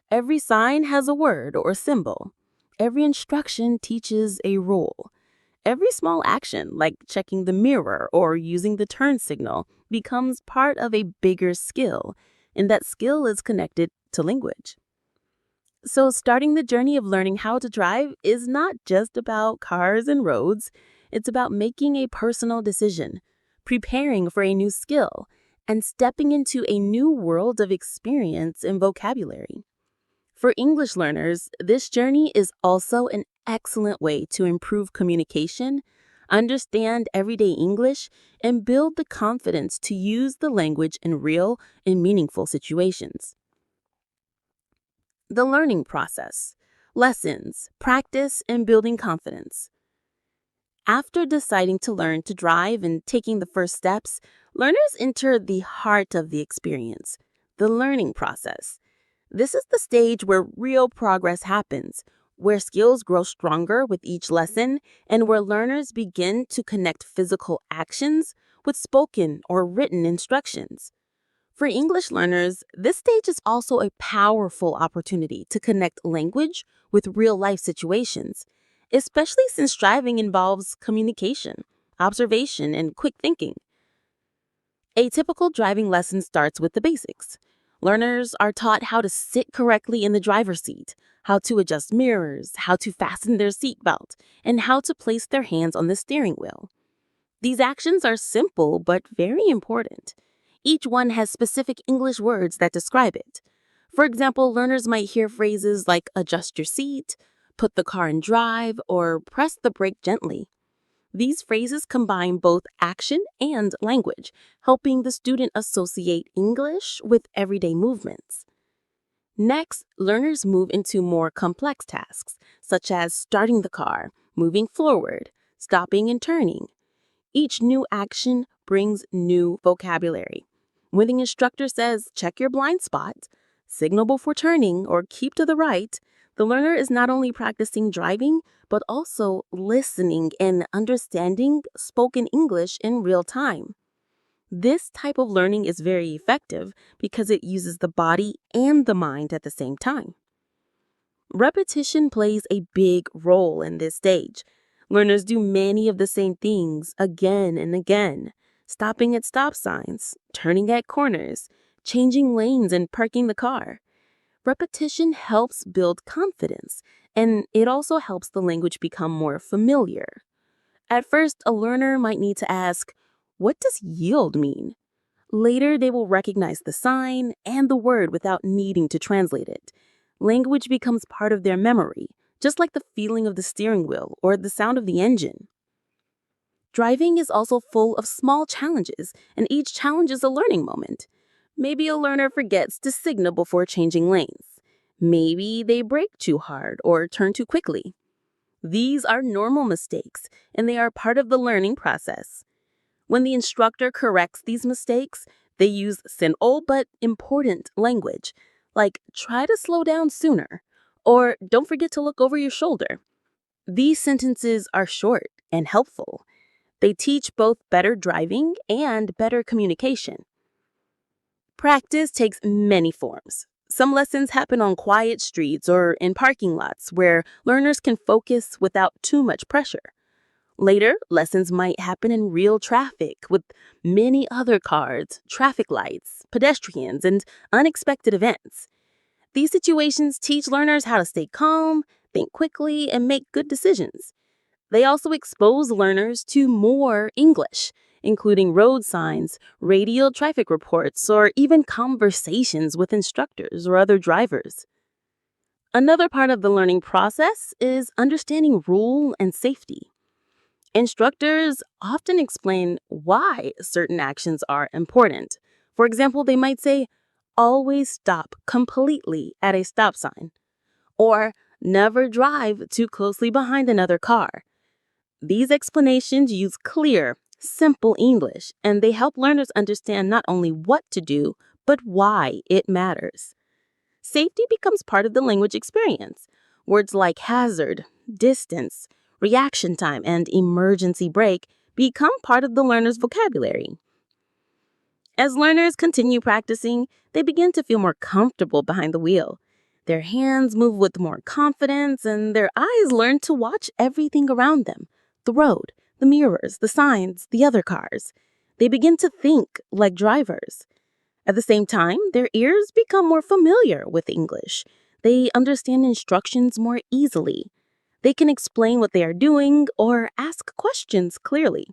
S6: Every sign has a word or symbol. Every instruction teaches a rule. Every small action, like checking the mirror or using the turn signal, becomes part of a bigger skill, and that skill is connected to language. So starting the journey of learning how to drive is not just about cars and roads. It's about making a personal decision, preparing for a new skill, and stepping into a new world of experience and vocabulary. For English learners, this journey is also an excellent way to improve communication, understand everyday English, and build the confidence to use the language in real and meaningful situations. The learning process, lessons, practice, and building confidence. After deciding to learn to drive and taking the first steps, learners enter the heart of the experience, the learning process. This is the stage where real progress happens, where skills grow stronger with each lesson, and where learners begin to connect physical actions with spoken or written instructions. For English learners, this stage is also a powerful opportunity to connect language with real-life situations, especially since driving involves communication, observation, and quick thinking. A typical driving lesson starts with the basics. Learners are taught how to sit correctly in the driver's seat, how to adjust mirrors, how to fasten their seatbelt, and how to place their hands on the steering wheel. These actions are simple but very important. Each one has specific English words that describe it. For example, learners might hear phrases like adjust your seat, put the car in drive, or press the brake gently. These phrases combine both action and language, helping the student associate English with everyday movements. Next, learners move into more complex tasks, such as starting the car, moving forward, stopping and turning. Each new action brings new vocabulary. When the instructor says, check your blind spot, signal before turning, or keep to the right, The learner is not only practicing driving, but also listening and understanding spoken English in real time. This type of learning is very effective because it uses the body and the mind at the same time. Repetition plays a big role in this stage. Learners do many of the same things again and again, stopping at stop signs, turning at corners, changing lanes, and parking the car. Repetition helps build confidence, and it also helps the language become more familiar. At first, a learner might need to ask, "What does yield mean?" Later, they will recognize the sign and the word without needing to translate it. Language becomes part of their memory, just like the feeling of the steering wheel or the sound of the engine. Driving is also full of small challenges, and each challenge is a learning moment. Maybe a learner forgets to signal before changing lanes. Maybe they brake too hard or turn too quickly. These are normal mistakes, and they are part of the learning process. When the instructor corrects these mistakes, they use simple but important language, like "try to slow down sooner," or "don't forget to look over your shoulder." These sentences are short and helpful. They teach both better driving and better communication. Practice takes many forms. Some lessons happen on quiet streets or in parking lots where learners can focus without too much pressure. Later, lessons might happen in real traffic with many other cars, traffic lights, pedestrians, and unexpected events. These situations teach learners how to stay calm, think quickly, and make good decisions. They also expose learners to more English, including road signs, radio traffic reports, or even conversations with instructors or other drivers. Another part of the learning process is understanding rule and safety. Instructors often explain why certain actions are important. For example, they might say, "Always stop completely at a stop sign," or "Never drive too closely behind another car." These explanations use clear, simple English, and they help learners understand not only what to do, but why it matters. Safety becomes part of the language experience. Words like hazard, distance, reaction time, and emergency brake become part of the learner's vocabulary. As learners continue practicing, they begin to feel more comfortable behind the wheel. Their hands move with more confidence, and their eyes learn to watch everything around them: the road, the mirrors, the signs, the other cars. They begin to think like drivers. At the same time, their ears become more familiar with English. They understand instructions more easily. They can explain what they are doing or ask questions clearly.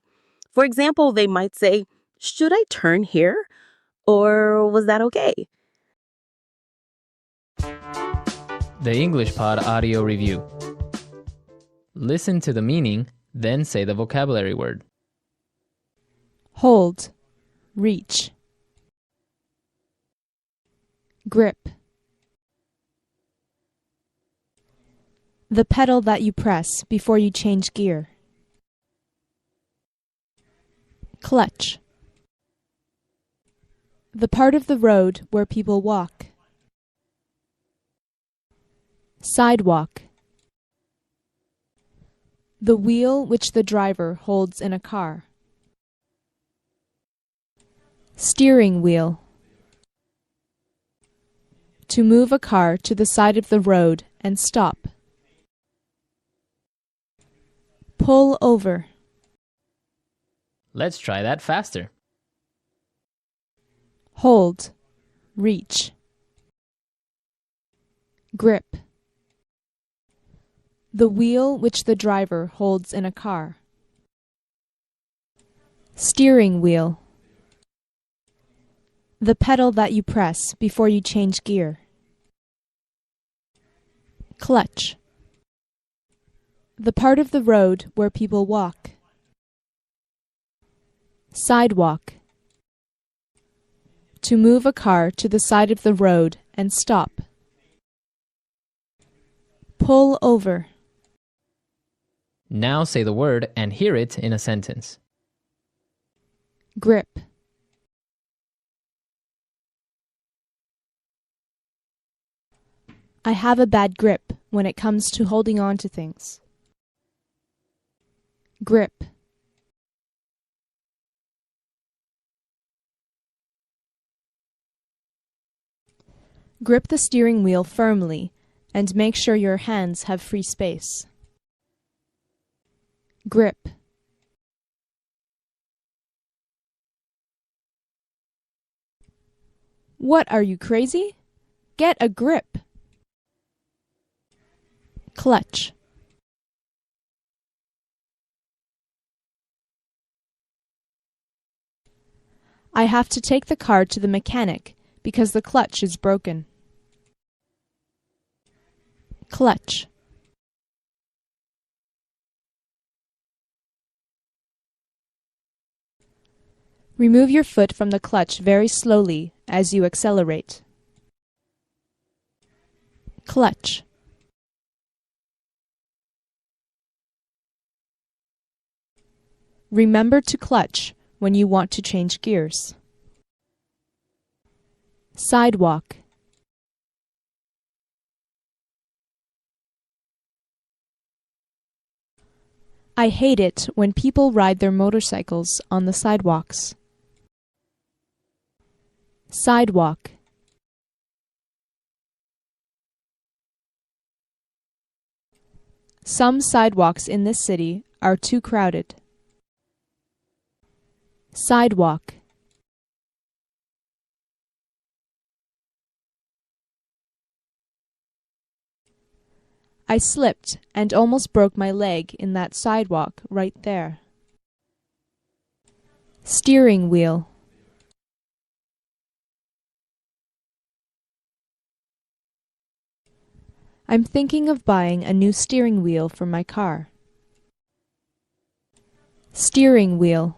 S6: For example, they might say, "Should I turn here?" Or "Was that okay?"
S1: The English Pod Audio Review. Listen to the meaning, then say the vocabulary word.
S7: Hold, reach. Grip. The pedal that you press before you change gear. Clutch. The part of the road where people walk. Sidewalk. The wheel which the driver holds in a car. Steering wheel. To move a car to the side of the road and stop. Pull over.
S1: Let's try that faster.
S7: Hold, reach. Grip. The wheel which the driver holds in a car. Steering wheel. The pedal that you press before you change gear. Clutch. The part of the road where people walk. Sidewalk. To move a car to the side of the road and stop. Pull over.
S1: Now say the word and hear it in a sentence.
S7: Grip. I have a bad grip when it comes to holding on to things. Grip. Grip the steering wheel firmly and make sure your hands have free space. Grip. What, are you crazy? Get a grip. Clutch. I have to take the car to the mechanic because the clutch is broken. Clutch. Remove your foot from the clutch very slowly as you accelerate. Clutch. Remember to clutch when you want to change gears. Sidewalk. I hate it when people ride their motorcycles on the sidewalks. Sidewalk. Some sidewalks in this city are too crowded. Sidewalk. I slipped and almost broke my leg in that sidewalk right there. Steering wheel. I'm thinking of buying a new steering wheel for my car. Steering wheel.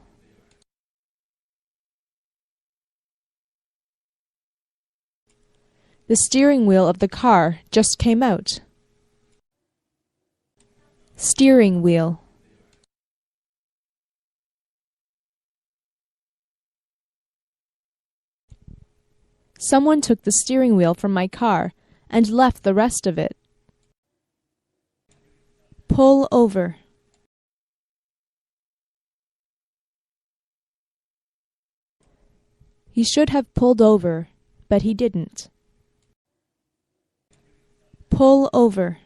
S7: The steering wheel of the car just came out. Steering wheel. Someone took the steering wheel from my car and left the rest of it. Pull over. He should have pulled over, but he didn't. Pull over.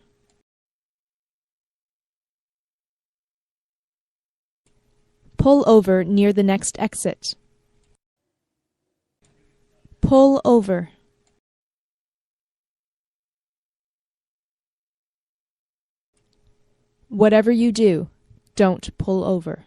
S7: Pull over near the next exit. Pull over. Whatever you do, don't pull over.